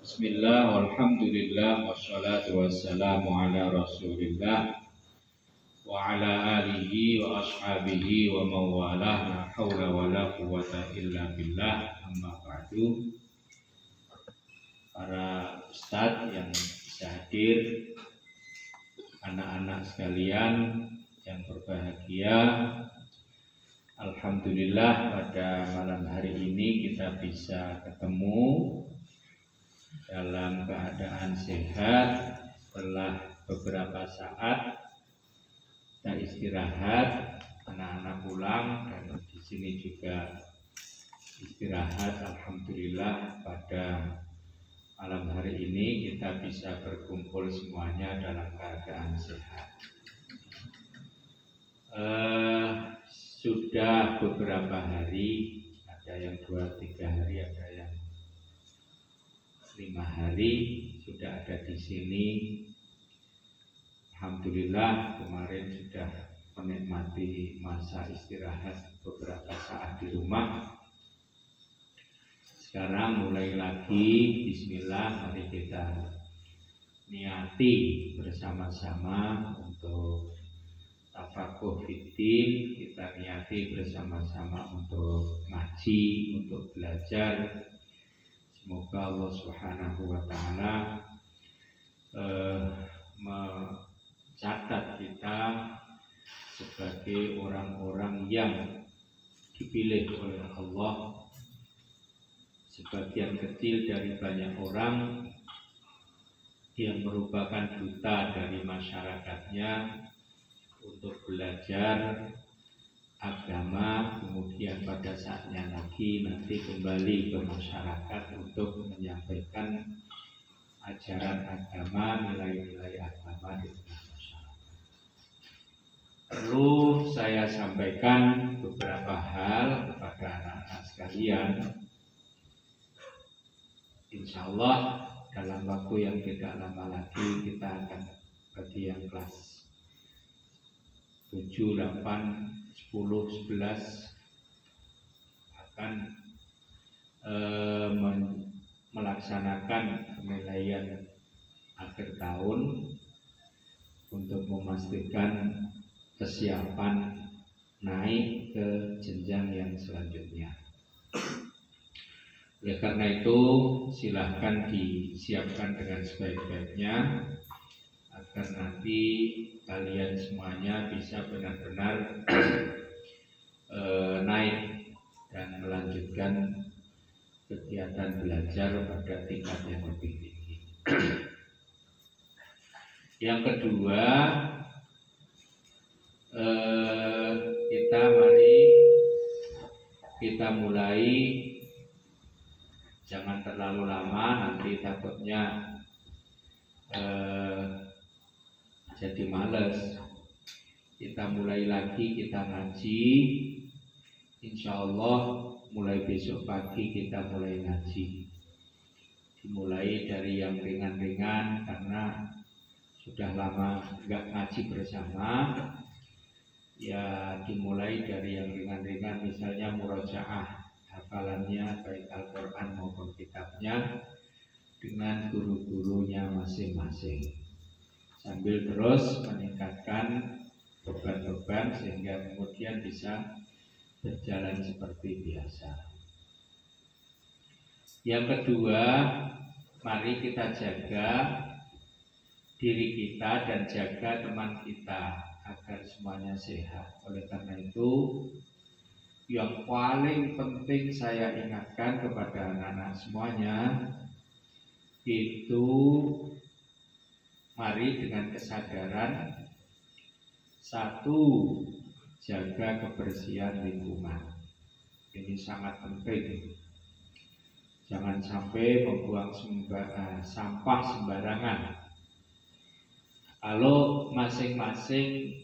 Bismillah, walhamdulillah, wassalatu wassalamu ala rasulillah wa ala alihi wa ashabihi wa mawalah, la hawla wa la quwata illa billah, amma ba'du. Para ustadz yang bisa hadir, anak-anak sekalian yang berbahagia, alhamdulillah pada malam hari ini kita bisa ketemu dalam keadaan sehat setelah beberapa saat kita istirahat, anak-anak pulang dan di sini juga istirahat. Alhamdulillah pada malam hari ini kita bisa berkumpul semuanya dalam keadaan sehat. Sudah beberapa hari, ada yang 2-3 hari, ada yang 5 hari sudah ada di sini. Alhamdulillah kemarin sudah menikmati masa istirahat beberapa saat di rumah. Sekarang mulai lagi, bismillah, mari kita niati bersama-sama untuk tafakuh fiddin, kita niati bersama-sama untuk ngaji, untuk belajar. Semoga Allah Subhanahu wa Ta'ala mencatat kita sebagai orang-orang yang dipilih oleh Allah, sebagian kecil dari banyak orang yang merupakan duta dari masyarakatnya untuk belajar agama, kemudian pada saatnya lagi nanti kembali ke masyarakat untuk menyampaikan ajaran agama, nilai-nilai agama di tengah masyarakat. Perlu saya sampaikan beberapa hal kepada anak-anak sekalian. Insya Allah dalam waktu yang tidak lama lagi kita akan bagi yang kelas 7, 8, 10, 11 akan melaksanakan penilaian akhir tahun untuk memastikan kesiapan naik ke jenjang yang selanjutnya. Oleh karena itu silahkan disiapkan dengan sebaik-baiknya agar nanti kalian semuanya bisa benar-benar naik dan melanjutkan kegiatan belajar pada tingkat yang lebih tinggi. Yang kedua, kita mulai, jangan terlalu lama, nanti takutnya jadi males. Kita mulai lagi, kita ngaji. Insya Allah mulai besok pagi kita mulai ngaji. Dimulai dari yang ringan-ringan karena sudah lama nggak ngaji bersama. Ya dimulai dari yang ringan-ringan, misalnya murojaah hafalannya baik Al-Quran maupun kitabnya dengan guru-gurunya masing-masing, sambil terus meningkatkan beban-beban sehingga kemudian bisa berjalan seperti biasa. Yang kedua, mari kita jaga diri kita dan jaga teman kita agar semuanya sehat. Oleh karena itu, yang paling penting saya ingatkan kepada anak-anak semuanya itu mari dengan kesadaran, satu, jaga kebersihan lingkungan. Ini sangat penting. Jangan sampai membuang sampah sembarangan. Kalau masing-masing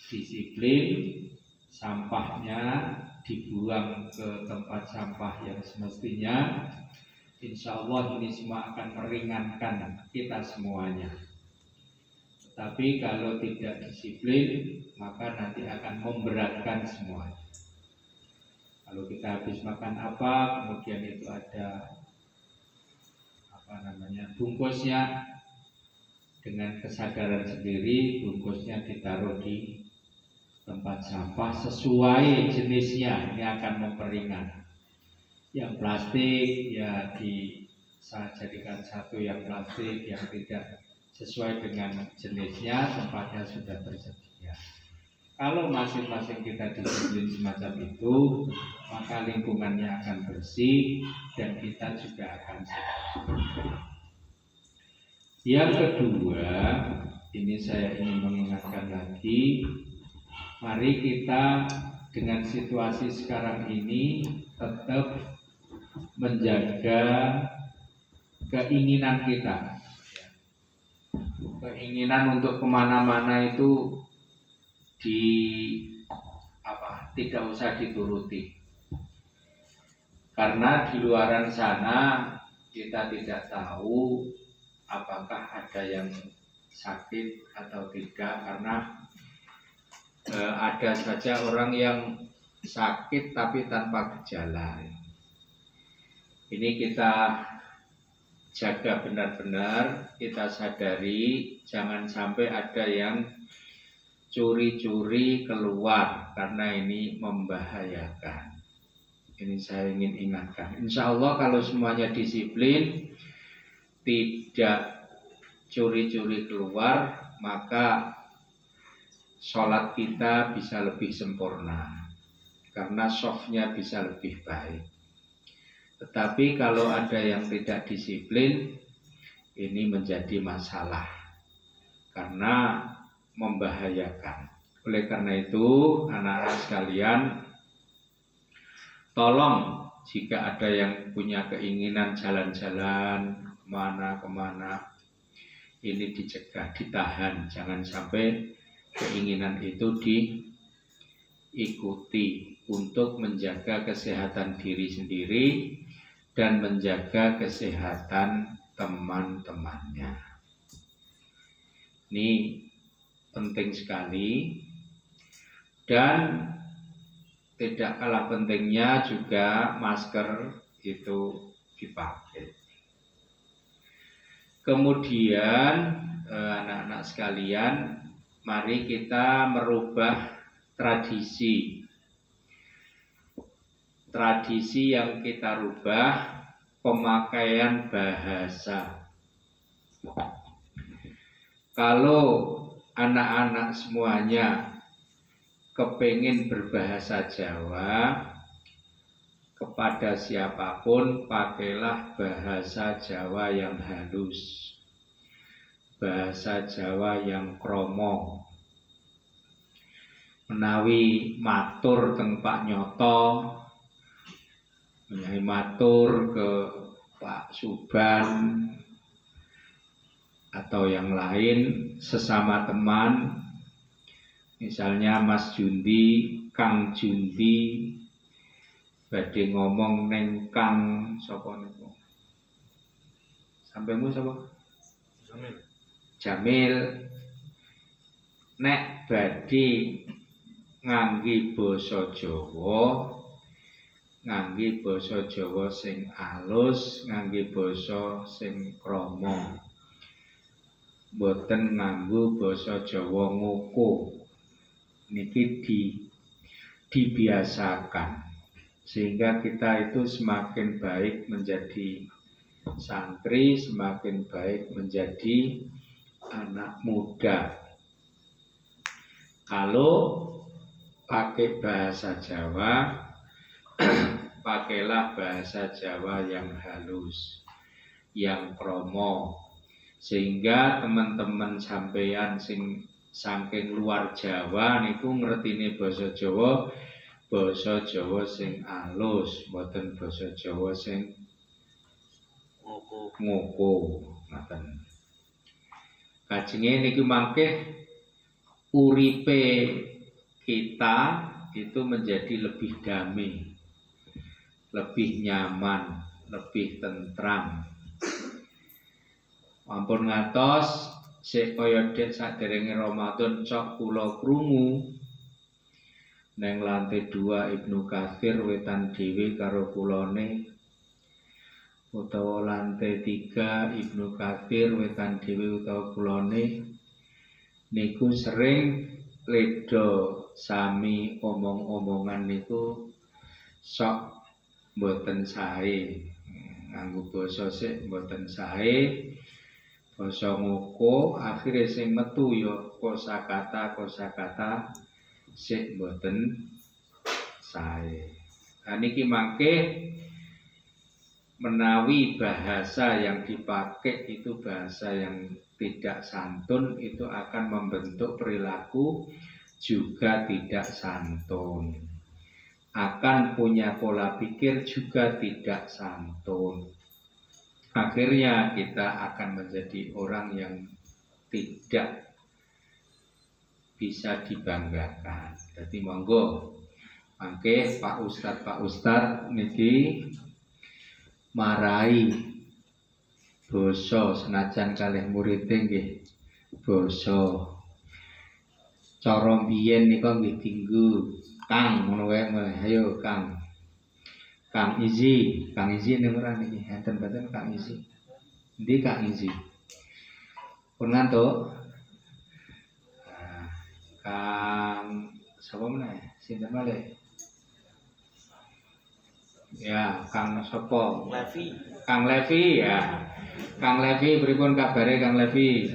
disiplin, sampahnya dibuang ke tempat sampah yang semestinya, insya Allah ini semua akan meringankan kita semuanya. Tapi kalau tidak disiplin, maka nanti akan memberatkan semuanya. Kalau kita habis makan apa, kemudian itu ada bungkusnya dengan kesadaran sendiri, bungkusnya ditaruh di tempat sampah sesuai jenisnya. Ini akan memperingat. Yang plastik ya saya jadikan satu yang plastik, yang tidak sesuai dengan jenisnya, tempatnya sudah tersedia. Kalau masing-masing kita disiplin semacam itu, maka lingkungannya akan bersih dan kita juga akan sehat. Yang kedua, ini saya ingin mengingatkan lagi, mari kita dengan situasi sekarang ini tetap menjaga keinginan kita. Keinginan untuk kemana-mana itu tidak usah dituruti, karena di luaran sana kita tidak tahu apakah ada yang sakit atau tidak, karena ada saja orang yang sakit tapi tanpa gejala. Ini kita jaga benar-benar, kita sadari jangan sampai ada yang curi-curi keluar, karena ini membahayakan. Ini saya ingin ingatkan. Insya Allah kalau semuanya disiplin, tidak curi-curi keluar, maka sholat kita bisa lebih sempurna, karena softnya bisa lebih baik. Tetapi kalau ada yang tidak disiplin, ini menjadi masalah, karena membahayakan. Oleh karena itu, anak-anak sekalian, tolong jika ada yang punya keinginan jalan-jalan kemana-kemana, ini dicegah, ditahan, jangan sampai keinginan itu diikuti, untuk menjaga kesehatan diri sendiri dan menjaga kesehatan teman-temannya. Ini penting sekali, dan tidak kalah pentingnya juga masker itu dipakai. Kemudian anak-anak sekalian, mari kita merubah tradisi yang kita rubah, pemakaian bahasa. Kalau anak-anak semuanya kepingin berbahasa Jawa, kepada siapapun pakailah bahasa Jawa yang halus, bahasa Jawa yang kromo. Menawi matur teng Pak Nyoto, menawi matur ke Pak Suban atau yang lain sesama teman, misalnya Mas Jundi, Kang Jundi, badhe ngomong neng Kang sapa niku? Sampaimu sapa? Jamil. Nek badhe ngangge basa Jawa, ngangge basa Jawa sing alus, ngangge basa sing krama. Mboten nganggo basa Jawa ngoko. Niki dibiasakan, sehingga kita itu semakin baik menjadi santri, semakin baik menjadi anak muda. Kalau pakai bahasa Jawa, pakailah bahasa Jawa yang halus, yang kromo, sehingga teman-teman sampeyan sing saking luar Jawa niku ngertine basa Jawa sing alus, mboten basa Jawa sing ngoko, ngoten. Kajenge niku mangke uripe kita itu menjadi lebih damai, lebih nyaman, lebih tentram. Ampun ngatos sik kaya dek saderenge Ramadan cok kula krungu neng lantai 2 Ibnu Katsir wetan dhewe karo kulone utawa lantai 3 Ibnu Katsir wetan dhewe utawa kulone niku sering ledo sami omong-omongan niku sok mboten sae, nganggo basa sik mboten sae, basa ngoko akhire sing metu ya kosakata sik mboten sae. Niki mangke menawi bahasa yang dipakai itu bahasa yang tidak santun, itu akan membentuk perilaku juga tidak santun, akan punya pola pikir juga tidak santun. Akhirnya kita akan menjadi orang yang tidak bisa dibanggakan. Jadi monggo mangke Pak Ustadz niki marai basa senajan kalih murid nggih basa cara biyen nika nggih dinggo Kang ngono wae. Ayo Kang Izi ning ora niki enten baten Kang Izi. Endi Kang Izi? Pun ngantuk. Kang sapa meneh? Sinten malih? Ya, Kang sapa? Levi. Kang Levi ya. Kang Levi, pripun kabare Kang Levi?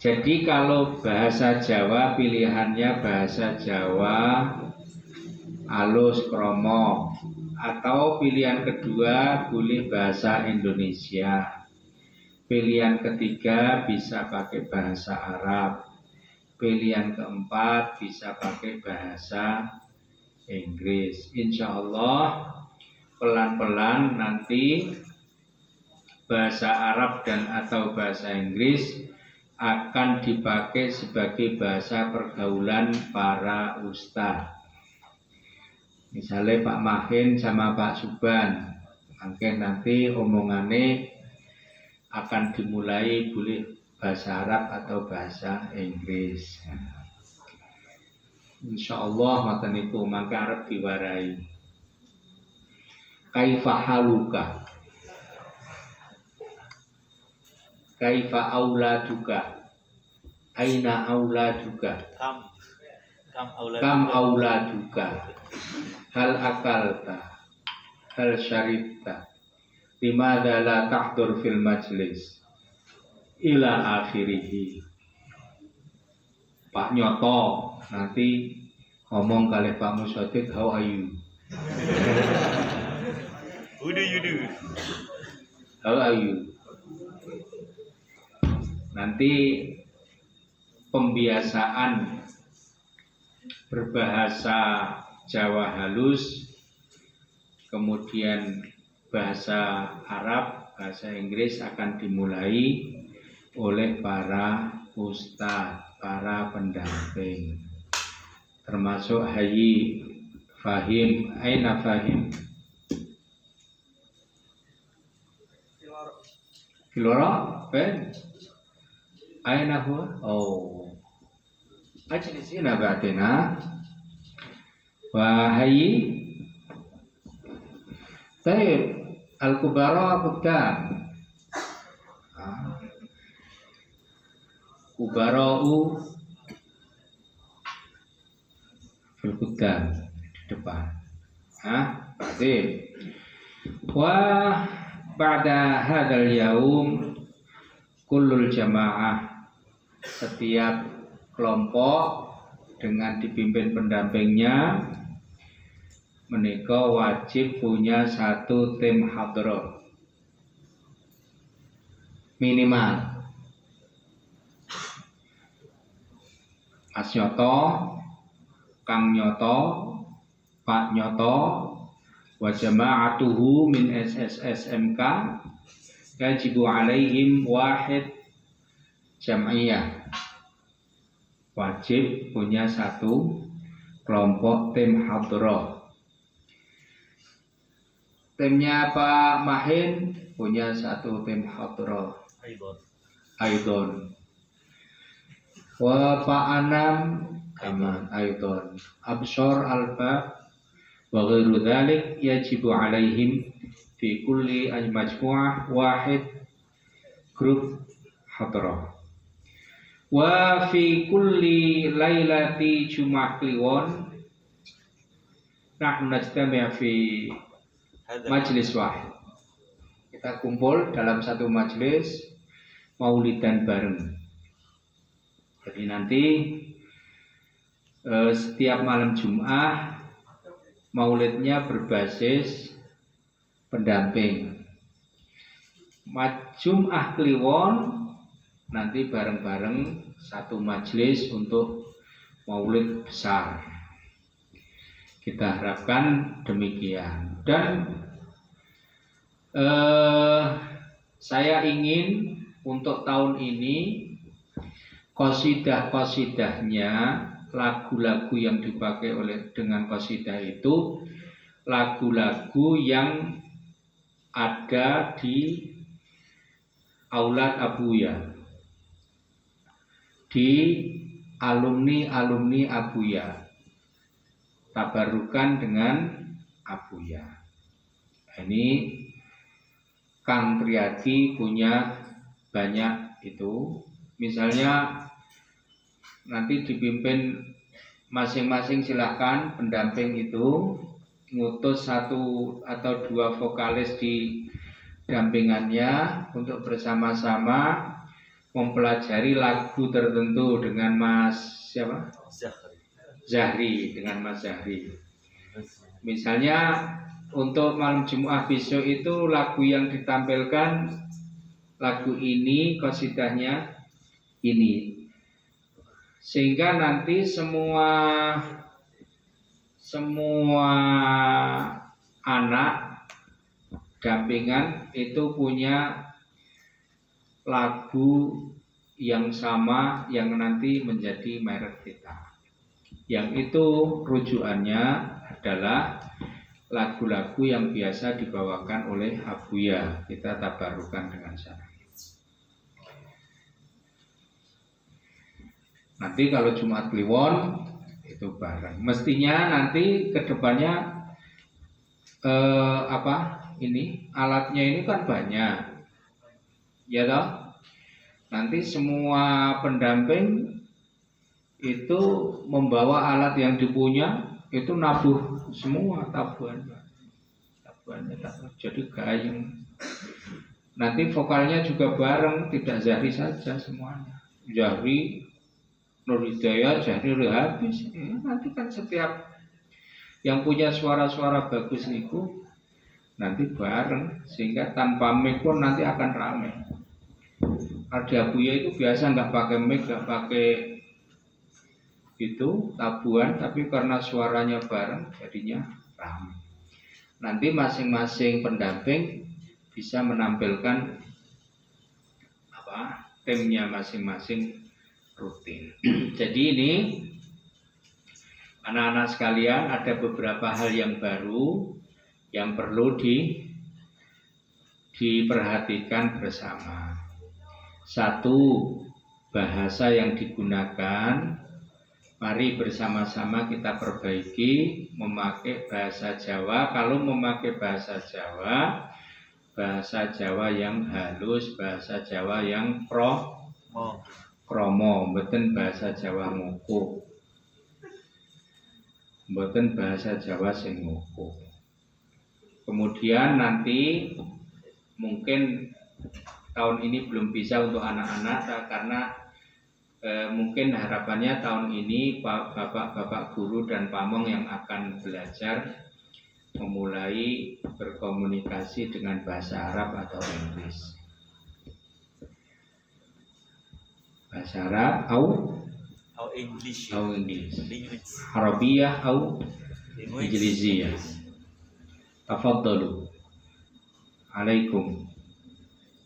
Jadi kalau bahasa Jawa pilihannya bahasa Jawa alus kromo, atau pilihan kedua boleh bahasa Indonesia. Pilihan ketiga bisa pakai bahasa Arab. Pilihan keempat bisa pakai bahasa Inggris. Insya Allah pelan-pelan nanti bahasa Arab dan atau bahasa Inggris akan dipakai sebagai bahasa pergaulan para ustadz. Misalnya Pak Mahin sama Pak Suban, mungkin nanti omongannya akan dimulai boleh bahasa Arab atau bahasa Inggris. Insya Allah mata niku maka Arab diwarai. Kaifa haluka, kaifa auladuka, aina auladuka, kam auladuka, hal akalta, hal syaribta, limadha la tahdur fil majlis, ila akhirihi. Pak Nyoto nanti ngomong kali Pak Musyadik, how are you? Who do you do? How are you? Nanti pembiasaan berbahasa Jawa halus, kemudian bahasa Arab, bahasa Inggris akan dimulai oleh para ustadz, para pendamping, termasuk Haji Fahim. Aina Fahim? Kilora? Ben? Aina huwa? Oh, ajlisina ba'dina. Wa Haji Taib Al-Kubara Qudam. Kubara'u fil Qudam, di depan. Berarti wa pada hadzal yaum kullul jamaah, setiap kelompok dengan dipimpin pendampingnya menika wajib punya satu tim hadroh minimal. Mas Nyoto, Kang Nyoto, Pak Nyoto, wa jama'atuhu min SSSMK yajibu alaihim wahid jam'iyah. Wajib punya satu kelompok tim hadroh. Timnya Pak Mahin punya satu tim hadroh Aidon. Wa Pak Anam Aman Aidon. Absor Alba wa ghairu dzalik yajibu alaihim fi kulli majmu'ah wahid grup hadrah. Wa fi kulli lailati Jumat Kliwon nahnu najtami' fi majlis wahid. Kita kumpul dalam satu majlis maulidan bareng. Jadi nanti setiap malam Jumat maulidnya berbasis pendamping. Jumat Kliwon nanti bareng-bareng satu majelis untuk maulid besar. Kita harapkan demikian. Dan saya ingin untuk tahun ini qasidah-qasidahnya, lagu-lagu yang dipakai dengan qasidah itu lagu-lagu yang ada di Aulad Abuya, di alumni Abuya, tabarukan dengan Abuya. Ini Kang Triadi punya banyak itu. Misalnya nanti dipimpin masing-masing, silahkan pendamping itu ngutus satu atau dua vokalis di dampingannya untuk bersama-sama mempelajari lagu tertentu dengan Mas siapa? Zahri, dengan Mas Zahri. Misalnya untuk malam Jumat besok itu lagu yang ditampilkan lagu ini, qasidahnya ini, sehingga nanti semua anak dampingan itu punya lagu yang sama yang nanti menjadi merek kita, yang itu rujukannya adalah lagu-lagu yang biasa dibawakan oleh Abuya. Kita tabarukan dengan sana. Nanti kalau Jumat Kliwon itu bareng. Mestinya nanti kedepannya ini alatnya ini kan banyak, ya toh. Nanti semua pendamping itu membawa alat yang dipunya, itu nabuh semua tabuhannya jadi gayeng. Nanti vokalnya juga bareng, tidak Zahri saja semuanya. Zahri, Nur Hidayah, Zahri udah habis. Nanti kan setiap yang punya suara-suara bagus niku nanti bareng, sehingga tanpa mic pun nanti akan ramai. Ada Abuya itu biasa nggak pakai mic, nggak pakai itu tabuhan, tapi karena suaranya bareng jadinya ramai. Nanti masing-masing pendamping bisa menampilkan timnya masing-masing rutin. Jadi ini anak-anak sekalian, ada beberapa hal yang baru yang perlu diperhatikan bersama. Satu, bahasa yang digunakan. Mari bersama-sama kita perbaiki memakai bahasa Jawa. Kalau memakai bahasa Jawa yang halus, bahasa Jawa yang kromo, mboten bahasa Jawa ngoko, mboten bahasa Jawa sing ngoko. Kemudian nanti mungkin tahun ini belum bisa untuk anak-anak karena mungkin harapannya tahun ini bapak-bapak guru dan pamong yang akan belajar memulai berkomunikasi dengan bahasa Arab atau Inggris. Bahasa Arab atau English. Arabiyah atau Injiliziyah. Tafadhalu. Alaikum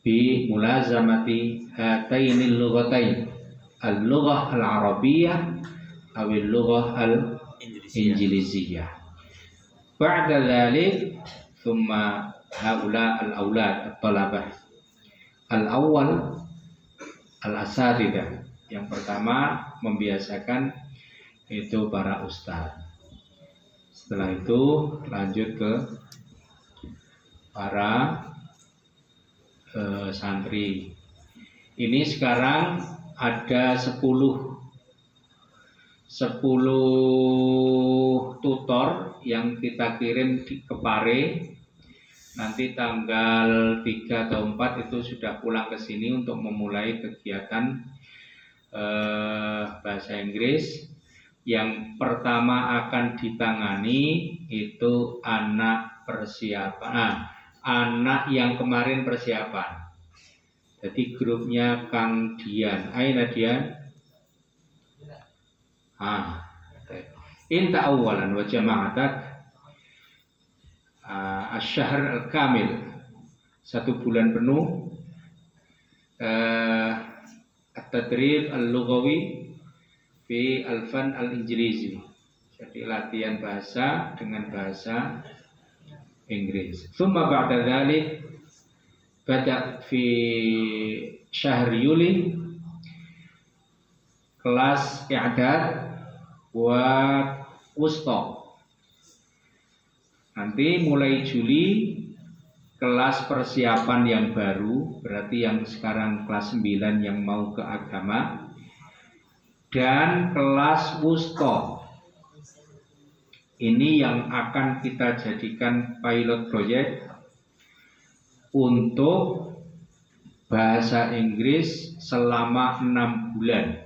bi mulazamati hatainil lughatain. Al-lughah al-arabiyyah atau al-lughah al-injiliziyah. Ba'da dzalik thumma haula al-aulad at-talabah. Al-awwal al-asatidzah. Yang pertama membiasakan itu para ustaz. Setelah itu lanjut ke para santri. Ini sekarang ada 10 tutor yang kita kirim ke Pare. Nanti tanggal 3 atau 4 itu sudah pulang ke sini untuk memulai kegiatan bahasa Inggris. Yang pertama akan ditangani itu anak persiapan, anak yang kemarin persiapan. Jadi grupnya Kang Dian. Ayo Dian. Inta awalan wa jama'atak asy-syahr al-kamil, 1 bulan penuh at-tadrib al-lughawi fi al-fan al-injilizi. Jadi latihan bahasa dengan bahasa Inggris. Tsumma ba'da dzalik bada fi syahr Yuli kelas i'dad wa wusta. Nanti mulai Juli kelas persiapan yang baru, berarti yang sekarang kelas 9 yang mau ke agama, dan kelas wusta. Ini yang akan kita jadikan pilot project untuk bahasa Inggris selama 6 bulan.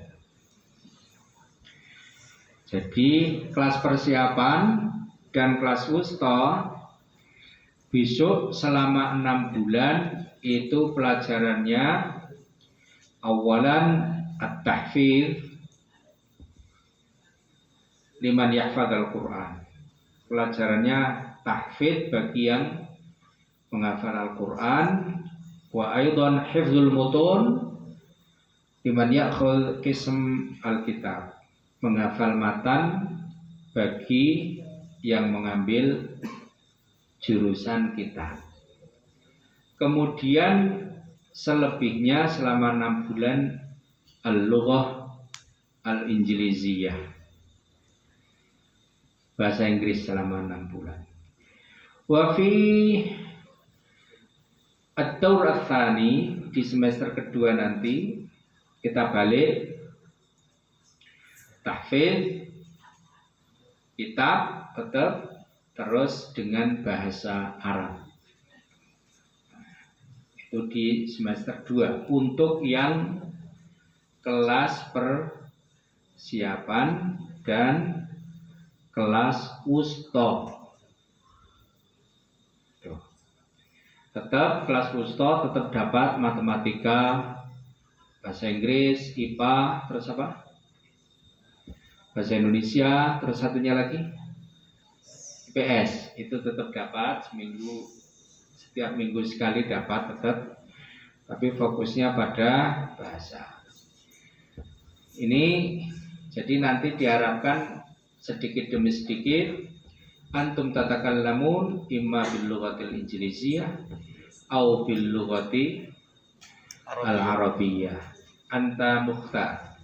Jadi kelas persiapan dan kelas wusta besok selama 6 bulan itu pelajarannya awalan at-tahfidz liman yahfadzal Quran. Pelajarannya tahfidz bagi yang menghafal Al-Quran, wa aidan hifdzul mutun liman ya'khudz qism al-kitab. Menghafal matan bagi yang mengambil jurusan kita. Kemudian selebihnya selama 6 bulan al-lughah al-injiliziyah, bahasa Inggris selama 6 bulan. Wa fi ad-daur ats-tsani, di semester kedua nanti kita balik tahfidz kitab tetap terus dengan bahasa Arab. Itu di semester 2 untuk yang kelas persiapan dan kelas wusta. Tetap kelas wusta tetap dapat matematika, bahasa Inggris, IPA, terus apa? Bahasa Indonesia, terus satunya lagi IPS, itu tetap dapat seminggu, setiap minggu sekali dapat tetap, tapi fokusnya pada bahasa. Ini jadi nanti diharapkan sedikit demi sedikit antum tatakallamun imma bil lughatil injiliziyah au bil lughati al arabiyyah. Anta mukhtar,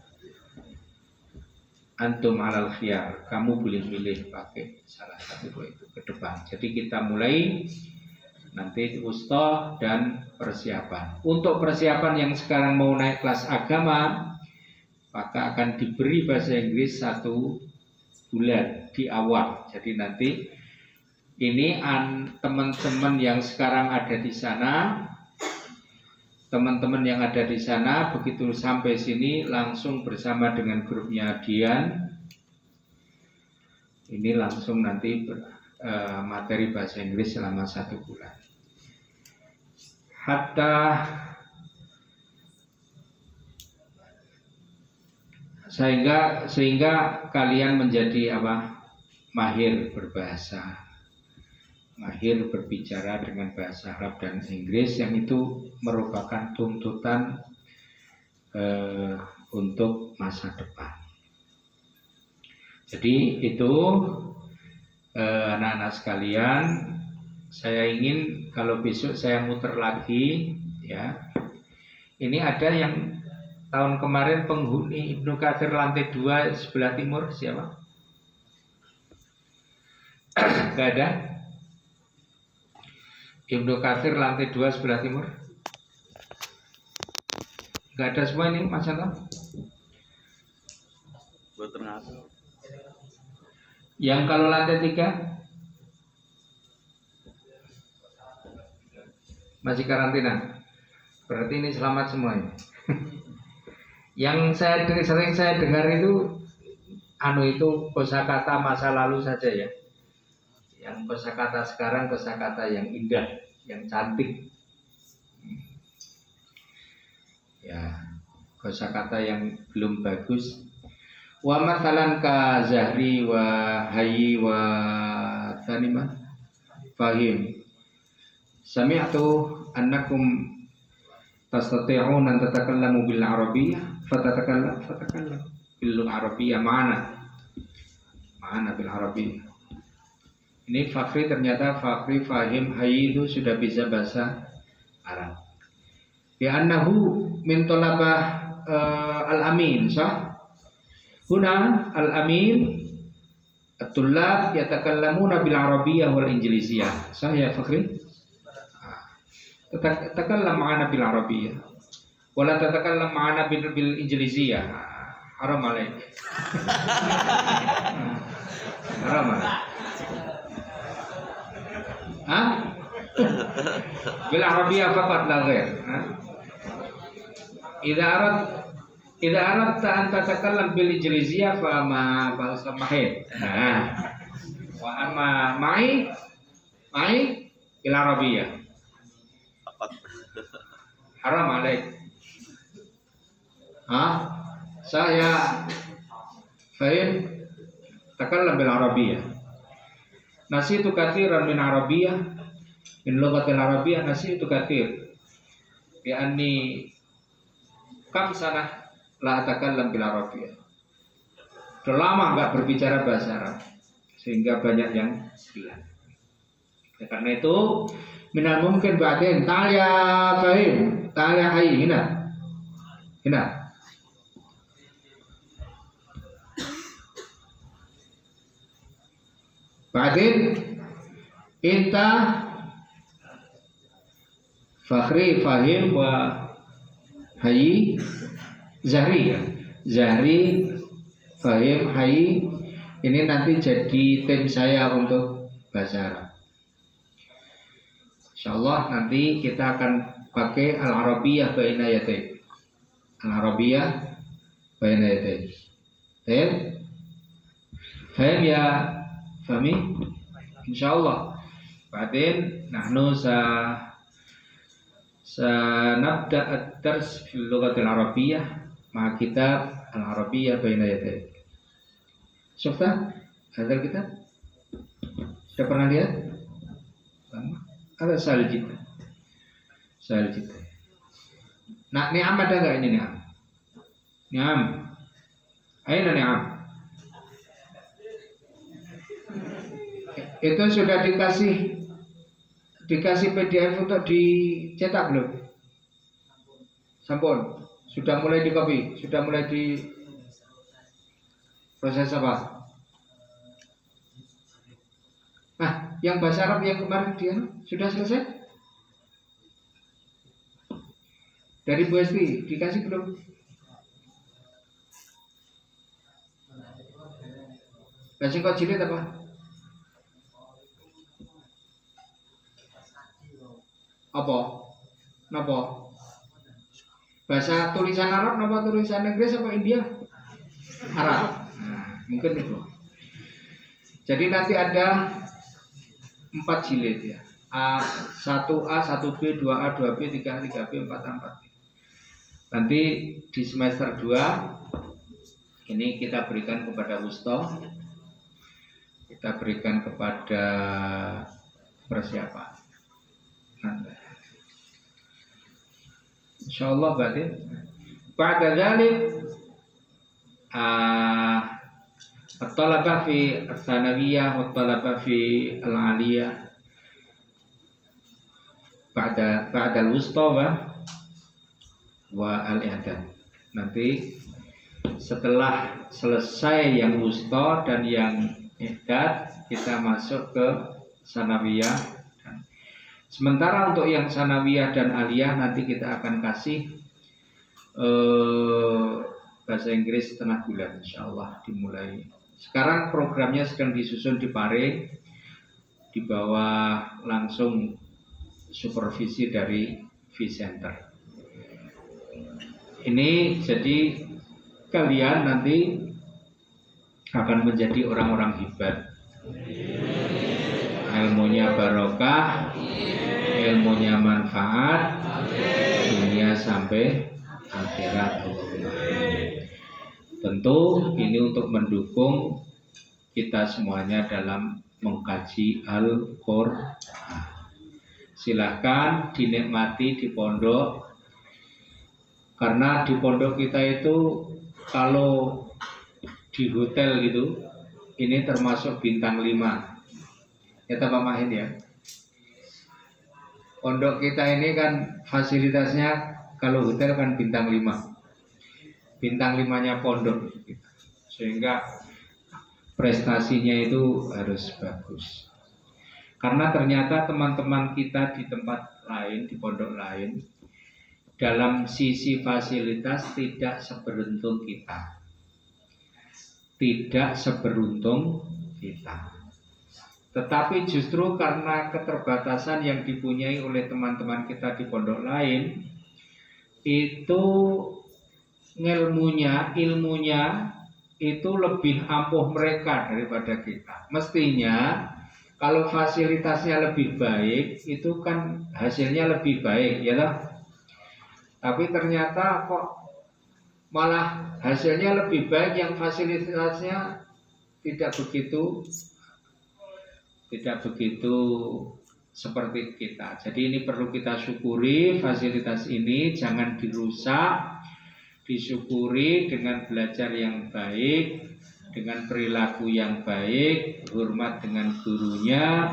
antum alal khiyar, kamu boleh milih pakai salah satu itu ke depan. Jadi kita mulai nanti wusta dan persiapan. Untuk persiapan yang sekarang mau naik kelas agama, maka akan diberi bahasa Inggris 1 bulan di awal. Jadi nanti ini teman-teman yang sekarang ada di sana, teman-teman yang ada di sana begitu sampai sini langsung bersama dengan grupnya Dian. Ini langsung nanti materi bahasa Inggris selama 1 bulan. Hatta sehingga kalian menjadi mahir berbahasa, mahir berbicara dengan bahasa Arab dan Inggris, yang itu merupakan tuntutan untuk masa depan. Jadi itu anak-anak sekalian, saya ingin kalau besok saya muter lagi ya. Ini ada yang tahun kemarin penghuni Ibnu Katsir lantai 2 sebelah timur, siapa? Gak ada. Ibnu Katsir lantai 2 sebelah timur. Gak ada semua ini Mas Anto. Yang kalau lantai 3 masih karantina. Berarti ini selamat semua ini. Yang sering saya dengar itu itu kosakata masa lalu saja ya. Yang kosakata sekarang kosakata yang indah, yang cantik. Ya, kosakata yang belum bagus. Wa mathalan ka zahri wa hayyi wa tanima fahim. Sami'tu annakum tastati'un an tatakallamu bil arabiyyah fatatakallam bil arabiyyah ma'ana bil arabiyyah. Ini Fakri ternyata Fakri Fahim Hayy itu sudah bisa bahasa Arab. Ya annahu min talabah al-amin sah. Huna al-amin at-tullab yatakallamuna bil arabiyyah wal injiliziyah. Sah ya Fakri? Tatakallam ma'ana bil arabiyyah wala tatakallam ma'ana bil injiliziyah. Haram alaik. Haram alaik. Bil arabiyyah faqat la ghair. Idza aradta an tatakallam bil injiliziyah fa ma mahid. Wa amma ma'i bil arabiyyah. Haram alaik. Saya fahim takallam bil arabiyyah. Nasitu katsiran min arabiyyah min lughatil arabiyyah nasitu katsir. Bi anni kam sanah la takallam bil arabiyyah. Sudah lama enggak berbicara bahasa Arab sehingga banyak yang hilang. Karena itu minal mungkin ba'din ta'al ya fahim ta'al ya hayy hina ba'din inta Fakhri Fahim wa Hayy Zahri Fahim Hayy ini nanti jadi tim saya untuk bahasa Arab. Insyaallah nanti kita akan pakai al-arabiyyah baina yaday. Al-arabiyyah baina yaday. Fahim ya Fahmi? Insyaallah. Ba'din nahnu sanabda ad-dars fil lughatil arabiyyah ma kitab al-arabiyyah baina yaday. Syufta? Ada kitab? Sudah pernah lihat? Ada sahal jiddah. Nah, ni'am ada nggak ini ni'am? Ni'am. Aina ni'am? Itu sudah dikasih PDF untuk dicetak belum? Sampun. Sudah mulai di copy, sudah mulai di proses apa? Nah, yang bahasa Arab yang kemarin dia sudah selesai? Dari Bu Esti dikasih belum? Bahasa kok jilid apa? Apa? Napa? Bahasa tulisan Arab napa tulisan Inggris apa India? Arab. Nah, mungkin itu. Jadi nanti ada 4 jilid ya. A1A, 1B, 2A, 2B, 3A, 3B, 4A, 4B. Nanti di semester 2 ini kita berikan kepada Wusto. Kita berikan kepada persiapan. Insyaallah batin. Pada dzalik at-talabah fi as-sanawiyah wa at-talabah fi al-aliyah ba'da al-wusta wa al-i'dad. Nanti setelah selesai yang wusta dan yang i'dad kita masuk ke sanawiyah. Sementara untuk yang sanawiyah dan aliyah nanti kita akan kasih bahasa Inggris setengah bulan, insyaallah dimulai. Sekarang programnya sedang disusun di Pare, di bawah langsung supervisi dari V-Center. Ini jadi kalian nanti akan menjadi orang-orang hebat. Ilmunya barokah, ilmunya manfaat, dunia sampai akhirat. Tentu ini untuk mendukung kita semuanya dalam mengkaji Al-Qur'an. Silahkan dinikmati di pondok, karena di pondok kita itu kalau di hotel gitu, ini termasuk bintang 5. Ya Pak Mahid ya. Pondok kita ini kan fasilitasnya kalau hotel kan bintang 5. Bintang 5-nya pondok, sehingga prestasinya itu harus bagus. Karena ternyata teman-teman kita di tempat lain, di pondok lain, dalam sisi fasilitas tidak seberuntung kita. Tidak seberuntung kita. Tetapi justru karena keterbatasan yang dipunyai oleh teman-teman kita di pondok lain, itu ilmunya itu lebih ampuh mereka daripada kita. Mestinya kalau fasilitasnya lebih baik, itu kan hasilnya lebih baik, ya toh? Tapi ternyata kok malah hasilnya lebih baik yang fasilitasnya tidak begitu seperti kita. Jadi ini perlu kita syukuri, fasilitas ini jangan dirusak, disyukuri dengan belajar yang baik, dengan perilaku yang baik, hormat dengan gurunya,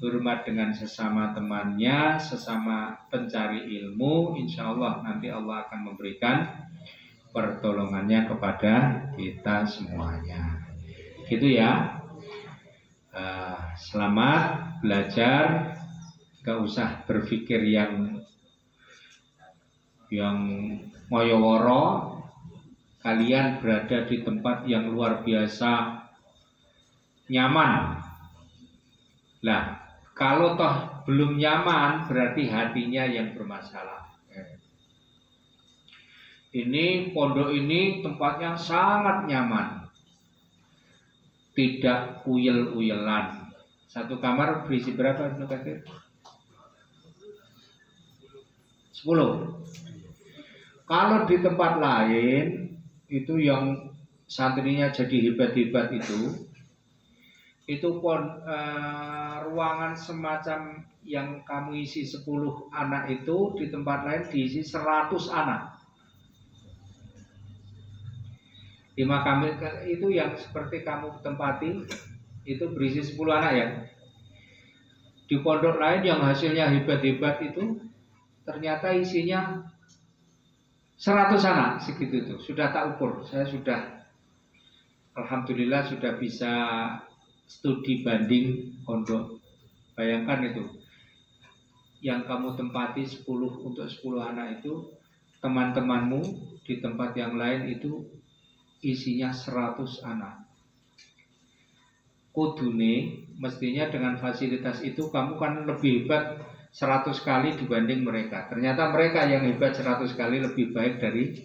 hormat dengan sesama temannya, sesama pencari ilmu. Insya Allah nanti Allah akan memberikan pertolongannya kepada kita semuanya. Gitu ya. Selamat belajar. Gak usah berpikir yang ngoyo-woro. Kalian berada di tempat yang luar biasa nyaman. Lah, kalau toh belum nyaman, berarti hatinya yang bermasalah. Ini pondok ini tempatnya sangat nyaman, tidak uyel-uyelan. Satu kamar berisi berapa? 10. Kalau di tempat lain itu yang santrinya jadi hebat-hebat itu ruangan semacam yang kamu isi 10 anak itu di tempat lain diisi 100 anak. 5 kamar itu yang seperti kamu tempati itu berisi 10 anak ya. Di pondok lain yang hasilnya hebat-hebat itu ternyata isinya 100 anak segitu itu. Sudah tak ukur. Saya sudah alhamdulillah sudah bisa studi banding pondok. Bayangkan itu. Yang kamu tempati 10 untuk 10 anak itu, teman-temanmu di tempat yang lain itu isinya 100 anak. Kudune mestinya dengan fasilitas itu kamu kan lebih hebat 100 kali dibanding mereka. Ternyata mereka yang hebat 100 kali lebih baik dari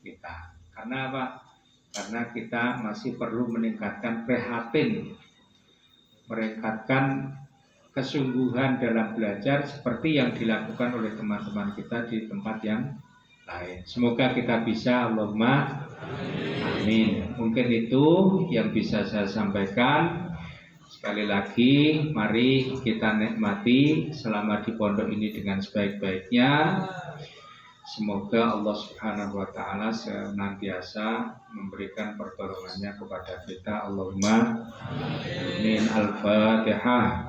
kita. Karena apa? Karena kita masih perlu meningkatkan prihatin, meningkatkan kesungguhan dalam belajar seperti yang dilakukan oleh teman-teman kita di tempat yang lain. Semoga kita bisa, Allahumma amin. Mungkin itu yang bisa saya sampaikan. Sekali lagi, mari kita nikmati selama di pondok ini dengan sebaik-baiknya. Semoga Allah Subhanahu wa Ta'ala senantiasa memberikan pertolongannya kepada kita. Allahumma amin. Al-Fatihah.